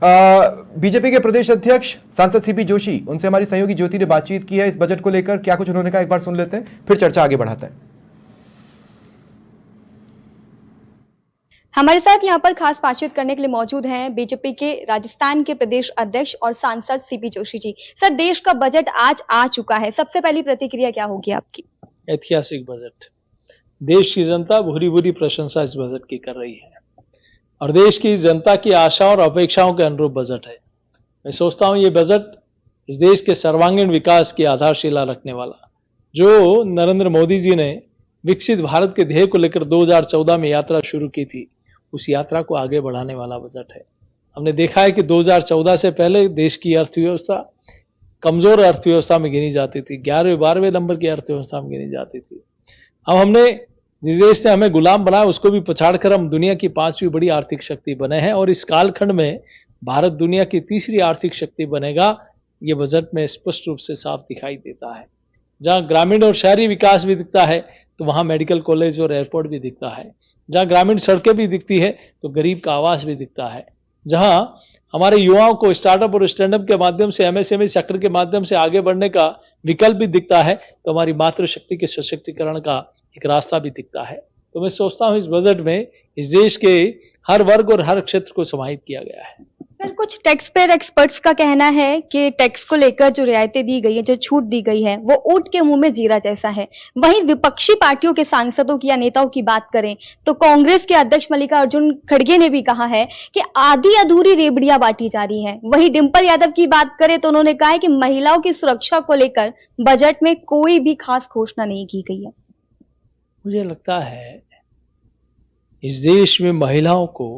BJP के प्रदेश अध्यक्ष सांसद सीपी जोशी, उनसे हमारी सहयोगी ज्योति ने बातचीत की है इस बजट को लेकर। क्या कुछ उन्होंने कहा, एक बार सुन लेते हैं, फिर चर्चा आगे बढ़ाते हैं। हमारे साथ यहाँ पर खास बातचीत करने के लिए मौजूद हैं बीजेपी के राजस्थान के प्रदेश अध्यक्ष और सांसद सीपी जोशी जी। सर, देश का बजट आज आ चुका है, सबसे पहली प्रतिक्रिया क्या होगी आपकी? ऐतिहासिक बजट, देश की जनता भूरी भूरी प्रशंसा इस बजट की कर रही है और देश की जनता की आशा और अपेक्षाओं के अनुरूप बजट है। मैं सोचता हूं ये बजट इस देश के सर्वांगीण विकास की आधारशिला रखने वाला, जो नरेंद्र मोदी जी ने विकसित भारत के ध्येय को लेकर 2014 में यात्रा शुरू की थी, उस यात्रा को आगे बढ़ाने वाला बजट है। हमने देखा है कि 2014 से पहले देश की अर्थव्यवस्था कमजोर अर्थव्यवस्था में गिनी जाती थी, 11वें 12वें नंबर की अर्थव्यवस्था में गिनी जाती थी। अब हमने, जिस देश ने हमें गुलाम बनाया उसको भी पछाड़कर हम दुनिया की 5वीं बड़ी आर्थिक शक्ति बने हैं और इस कालखंड में भारत दुनिया की 3री आर्थिक शक्ति बनेगा, ये बजट में स्पष्ट रूप से साफ दिखाई देता है। जहां ग्रामीण और शहरी विकास भी दिखता है तो वहां मेडिकल कॉलेज और एयरपोर्ट भी दिखता है। जहां ग्रामीण सड़कें भी दिखती है तो गरीब का आवास भी दिखता है। जहां हमारे युवाओं को स्टार्टअप और स्टैंडअप के माध्यम से, एमएसएमई सेक्टर के माध्यम से आगे बढ़ने का विकल्प भी दिखता है, तो हमारी मातृशक्ति के सशक्तिकरण का एक रास्ता भी दिखता है। तो मैं सोचता हूं इस बजट में इस देश के हर वर्ग और हर क्षेत्र को समाहित किया गया है। सर, कुछ टैक्स पेयर एक्सपर्ट्स का कहना है कि टैक्स को लेकर जो रियायतें दी गई है, जो छूट दी गई है, वो ऊंट के मुंह में जीरा जैसा है। वहीं विपक्षी पार्टियों के सांसदों की या नेताओं की बात करें तो कांग्रेस के अध्यक्ष मल्लिकार्जुन खड़गे ने भी कहा है कि आधी अधूरी रेबड़ियां बांटी जा रही हैं। वहीं डिंपल यादव की बात करें तो उन्होंने कहा है कि महिलाओं की सुरक्षा को लेकर बजट में कोई भी खास घोषणा नहीं की गई है। मुझे लगता है इस देश में महिलाओं को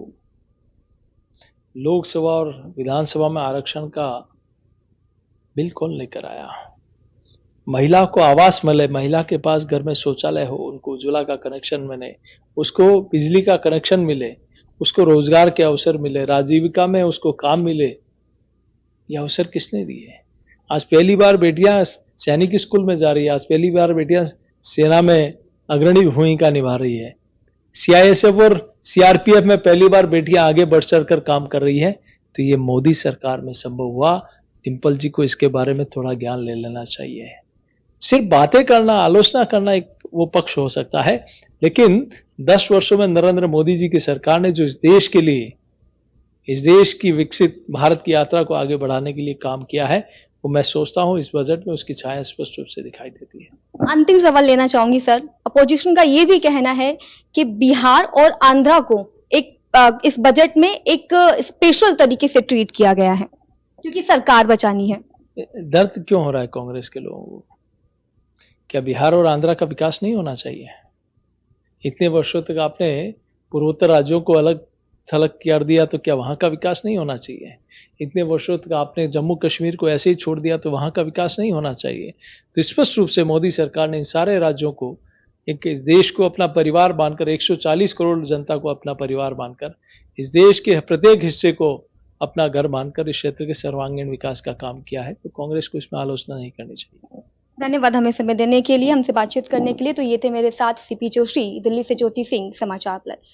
लोकसभा और विधानसभा में आरक्षण का बिल कौन लेकर आया? महिला को आवास मिले, महिला के पास घर में शौचालय हो, उनको उज्ज्वला का कनेक्शन मिले, उसको बिजली का कनेक्शन मिले, उसको रोजगार के अवसर मिले, राजीविका में उसको काम मिले, ये अवसर किसने दिए? आज पहली बार बेटियां सैनिक स्कूल में जा रही है, आज पहली बार बेटियां सेना में अग्रणी भूमिका निभा रही है, सीआईएसएफ और सीआरपीएफ में पहली बार बेटियां आगे बढ़ चढ़कर काम कर रही है। तो ये मोदी सरकार में संभव हुआ। डिंपल जी को इसके बारे में थोड़ा ज्ञान ले लेना चाहिए। सिर्फ बातें करना, आलोचना करना एक वो पक्ष हो सकता है, लेकिन 10 वर्षों में नरेंद्र मोदी जी की सरकार ने जो इस देश के लिए, इस देश की विकसित भारत की यात्रा को आगे बढ़ाने के लिए काम किया है, वो मैं सोचता हूं इस बजट में उसकी छाया स्पष्ट रूप से दिखाई देती है। अंतिम सवाल लेना चाहूंगी सर, अपोजिशन का ये भी कहना है कि बिहार और आंध्रा को इस बजट में एक स्पेशल तरीके से ट्रीट किया गया है क्योंकि सरकार बचानी है। दर्द क्यों हो रहा है कांग्रेस के लोगों को? क्या बिहार और आंध्रा का विकास नहीं होना चाहिए? इतने वर्षों तक आपने पूर्वोत्तर राज्यों को अलग थलग कर दिया, तो क्या वहां का विकास नहीं होना चाहिए? इतने वर्षों तक आपने जम्मू कश्मीर को ऐसे ही छोड़ दिया, तो वहां का विकास नहीं होना चाहिए? तो स्पष्ट रूप से मोदी सरकार ने इन सारे राज्यों को, एक देश को अपना परिवार मानकर, 140 करोड़ जनता को अपना परिवार मानकर, इस देश के प्रत्येक हिस्से को अपना घर मानकर इस क्षेत्र के सर्वांगीण विकास का काम किया है। तो कांग्रेस को इसमें आलोचना नहीं करनी चाहिए। धन्यवाद हमें समय देने के लिए, हमसे बातचीत करने के लिए। तो ये थे मेरे साथ सीपी जोशी, दिल्ली से ज्योति सिंह, समाचार प्लस।